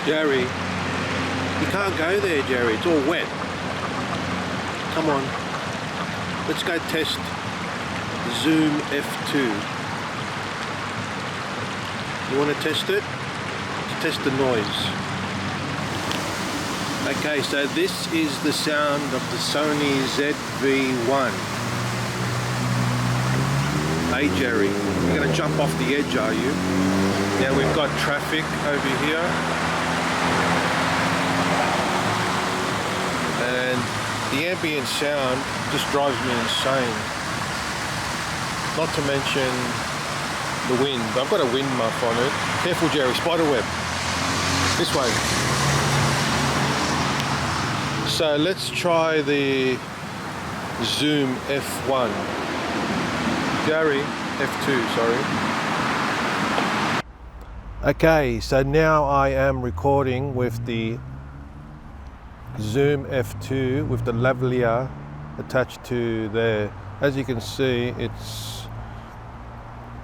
Jerry, you can't go there, Jerry. It's all wet. Come on. Let's go test Zoom F2. You want to test it? Let's test the noise. Okay, so this is the sound of the Sony ZV-1. Hey Jerry, you're going to jump off the edge, are you? Now we've got traffic over here. And the ambient sound just drives me insane. Not to mention the wind. I've got a wind muff on it. Careful Jerry, spider web. This way. So let's try the Zoom F1. Jerry, F2, sorry. Okay, so now I am recording with the Zoom F2 with the Lavalier attached to there. As you can see, it's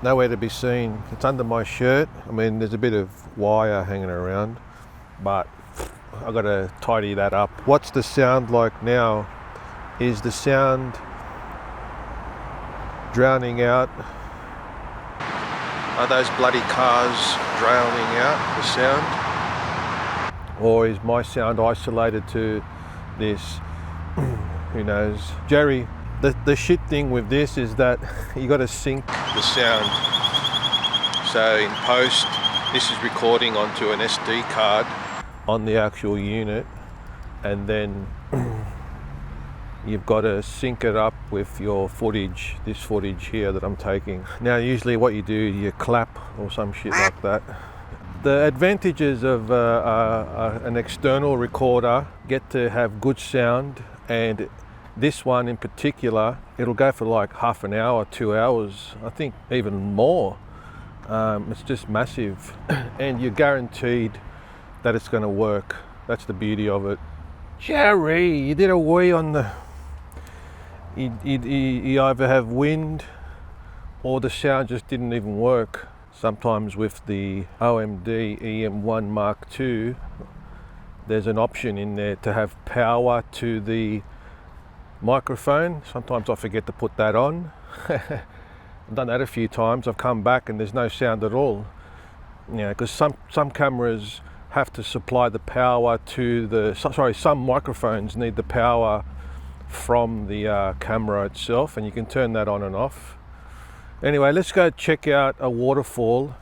nowhere to be seen. It's under my shirt. I mean, there's a bit of wire hanging around, but I've got to tidy that up. What's the sound like now? Is the sound drowning out? Are those bloody cars drowning out the sound? Or is my sound isolated to this? Who knows? Jerry, the shit thing with this is that you got to sync the sound. So in post, this is recording onto an SD card on the actual unit, and then you've got to sync it up with your footage, this footage here that I'm taking. Now usually what you do, you clap or some shit like that. The advantages of an external recorder, get to have good sound, and this one in particular, it'll go for like half an hour, 2 hours, I think even more. It's just massive, and you're guaranteed that it's going to work. That's the beauty of it. Jerry, you did a wee on the... You either have wind or the sound just didn't even work. Sometimes with the OMD EM1 Mark II, there's an option in there to have power to the microphone. Sometimes I forget to put that on. I've done that a few times. I've come back and there's no sound at all. You know, because some cameras have to supply the power to the... Sorry, some microphones need the power from the camera itself, and you can turn that on and off. Anyway, let's go check out a waterfall.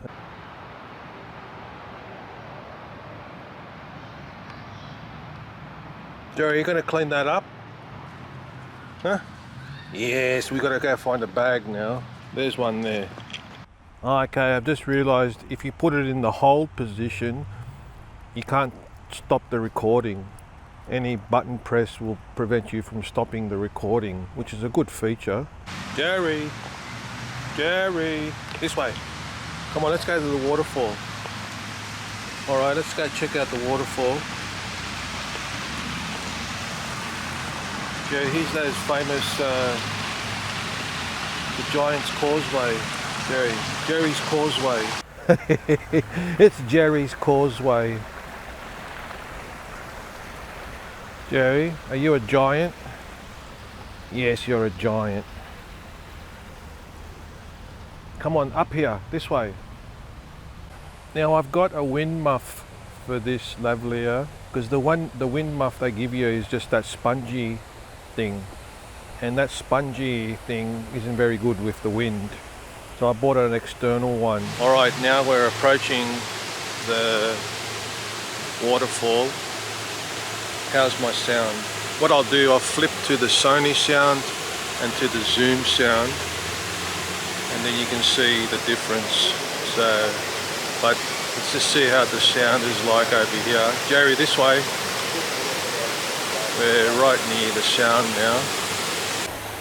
Jerry, are you going to clean that up? Huh? Yes, we got to go find a bag now. There's one there. Okay, I've just realised if you put it in the hold position, you can't stop the recording. Any button press will prevent you from stopping the recording, which is a good feature. Jerry! Jerry, this way. Come on, let's go to the waterfall. All right, let's go check out the waterfall. Jerry, here's those famous, the Giant's Causeway. Jerry's Causeway. It's Jerry's Causeway. Jerry, are you a giant? Yes, you're a giant. Come on, up here, this way. Now I've got a wind muff for this Lavalier, because the wind muff they give you is just that spongy thing, and that spongy thing isn't very good with the wind. So I bought an external one. All right, now we're approaching the waterfall. How's my sound? What I'll do, I'll flip to the Sony sound and to the Zoom sound, and then you can see the difference. So, but let's just see how the sound is like over here. Jerry, this way. We're right near the sound now.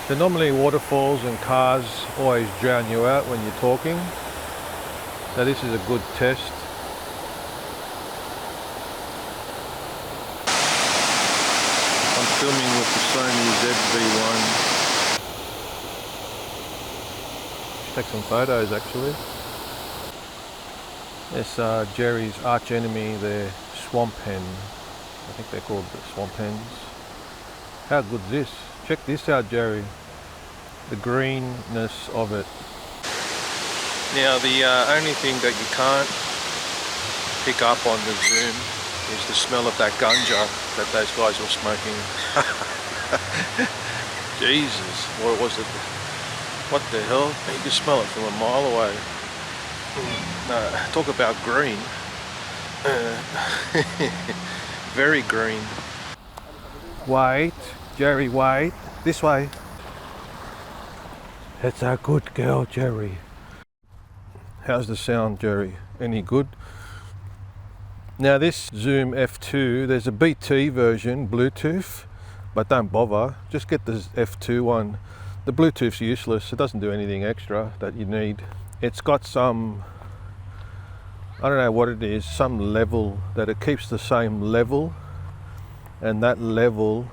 So normally waterfalls and cars always drown you out when you're talking. So this is a good test. I'm filming with the Sony ZV-1. Take some photos actually. It's Jerry's arch enemy there, swamp hen. I think they're called the swamp hens. How good is this? Check this out, Jerry. The greenness of it. Now the only thing that you can't pick up on the Zoom is the smell of that ganja that those guys were smoking. Jesus, what was it? What the hell? You can smell it from a mile away. Talk about green. Very green. Wait, Jerry, wait. This way. That's a good girl, Jerry. How's the sound, Jerry? Any good? Now this Zoom F2, there's a BT version, Bluetooth, but don't bother. Just get the F2 one. The Bluetooth's useless. It doesn't do anything extra that you need. It's got some, I don't know what it is, some level that it keeps the same level, and that level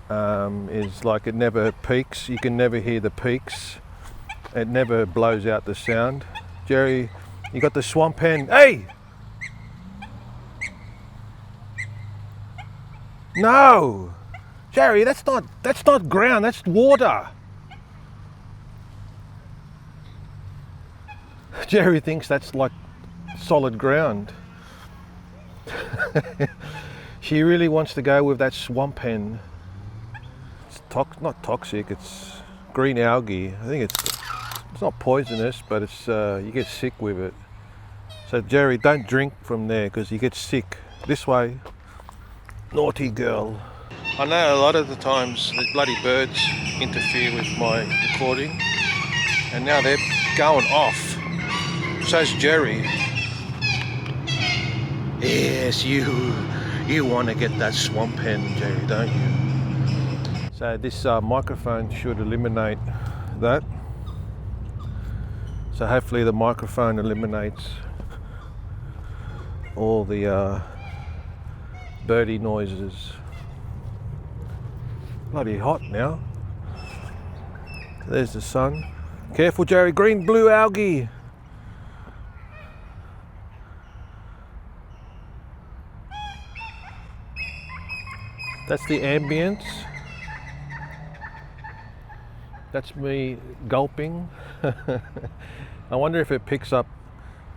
is like it never peaks. You can never hear the peaks. It never blows out the sound. Jerry, you got the swamp hen. Hey! No! Jerry, that's not ground, that's water. Jerry thinks that's like solid ground. She really wants to go with that swamp hen. It's not toxic, it's green algae. I think it's not poisonous, but it's you get sick with it. So Jerry, don't drink from there because you get sick. This way. Naughty girl. I know a lot of the times the bloody birds interfere with my recording, and now they're going off. So's Jerry. Yes, you want to get that swamp hen, Jerry, don't you? So this microphone should eliminate that. So hopefully the microphone eliminates all the birdie noises. Bloody hot now. There's the sun. Careful, Jerry, green blue algae. That's the ambience. That's me gulping. I wonder if it picks up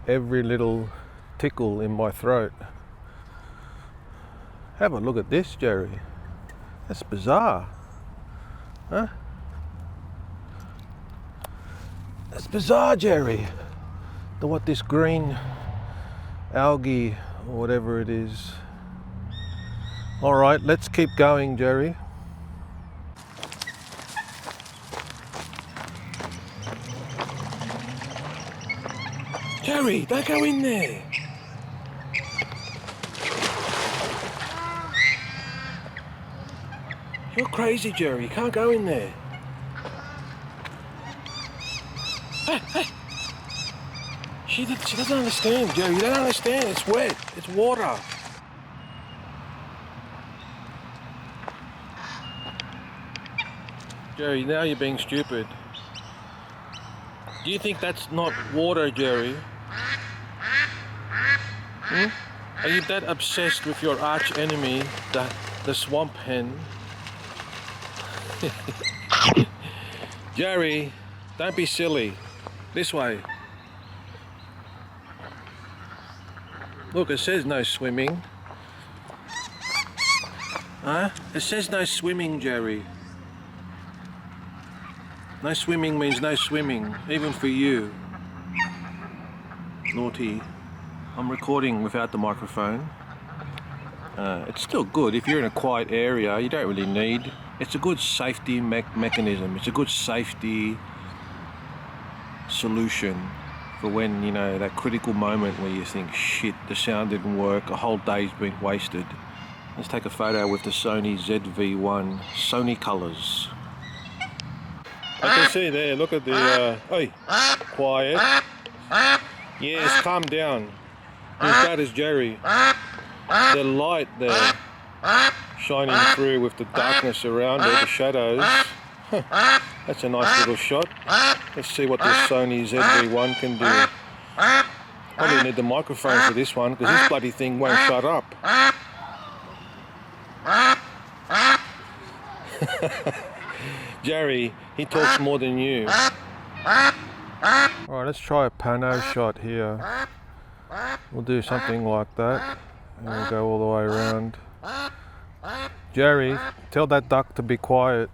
every little tickle in my throat. Have a look at this, Jerry. That's bizarre. Huh? That's bizarre, Jerry. What this green algae or whatever it is. All right, let's keep going, Jerry. Jerry, don't go in there. You're crazy, Jerry. You can't go in there. Hey. She doesn't understand, Jerry. You don't understand. It's wet. It's water. Jerry, now you're being stupid. Do you think that's not water, Jerry? Are you that obsessed with your arch enemy, the swamp hen? Jerry, don't be silly. This way. Look, it says no swimming. Huh? It says no swimming, Jerry. No swimming means no swimming, even for you. Naughty. I'm recording without the microphone. It's still good. If you're in a quiet area, you don't really need. It's a good safety mechanism. It's a good safety solution for when, you know, that critical moment where you think, shit, the sound didn't work, a whole day's been wasted. Let's take a photo with the Sony ZV-1 Sony colours. I can see there, look at the, hey, quiet. Yes, calm down. As bad as Jerry. The light there, shining through with the darkness around it, the shadows. That's a nice little shot. Let's see what this Sony ZV-1 can do. Probably need the microphone for this one because this bloody thing won't shut up. Jerry, he talks more than you. Alright, let's try a pano shot here. We'll do something like that. And we'll go all the way around. Jerry, tell that duck to be quiet.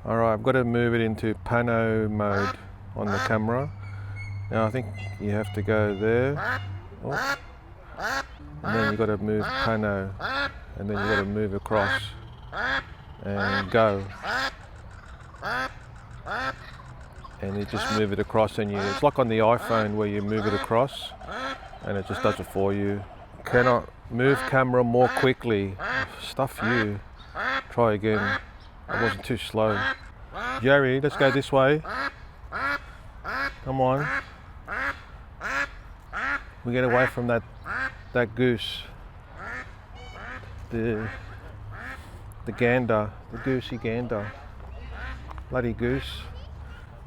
Alright, I've got to move it into pano mode on the camera. Now I think you have to go there. Oh. And then you've got to move pano. And then you've got to move across. And go. And you just move it across, and it's like on the iPhone where you move it across and it just does it for you. Cannot move camera more quickly. Stuff you. Try again. I wasn't too slow. Jerry, let's go this way. Come on. We get away from that goose. The gander, the goosey gander. Bloody goose.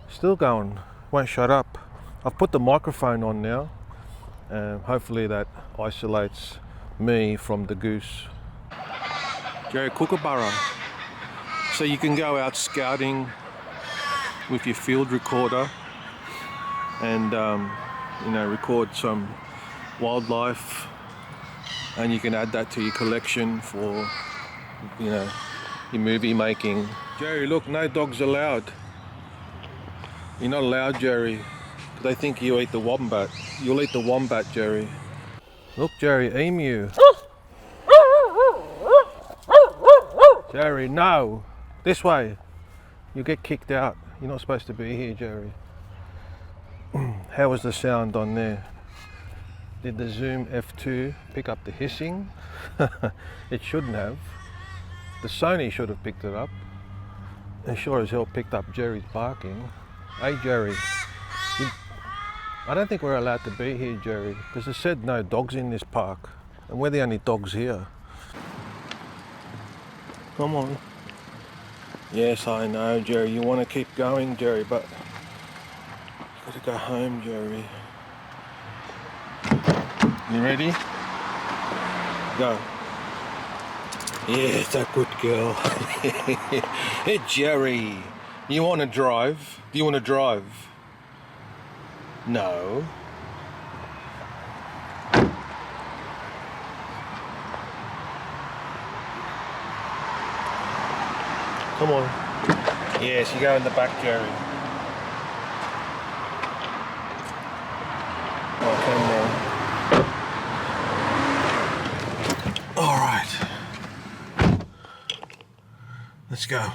Still going, won't shut up. I've put the microphone on now. Hopefully that isolates me from the goose. Jerry, Kookaburra. So you can go out scouting with your field recorder and record some wildlife, and you can add that to your collection for your movie making. Jerry, look, no dogs allowed. You're not allowed, Jerry, because they think you eat the wombat. You'll eat the wombat, Jerry. Look, Jerry, emu. Jerry, no. This way. You get kicked out. You're not supposed to be here, Jerry. How was the sound on there? Did the Zoom F2 pick up the hissing? It shouldn't have. The Sony should have picked it up. It sure as hell picked up Jerry's barking. Hey Jerry, I don't think we're allowed to be here, Jerry, because it said no dogs in this park, and we're the only dogs here. Come on. Yes, I know, Jerry, you want to keep going, Jerry, but you've got to go home, Jerry. You ready? Go. Yes, a good girl. Hey, Jerry, you want to drive? Do you want to drive? No. Come on. Yes, you go in the back, Jerry. Oh, camera. All right. Let's go.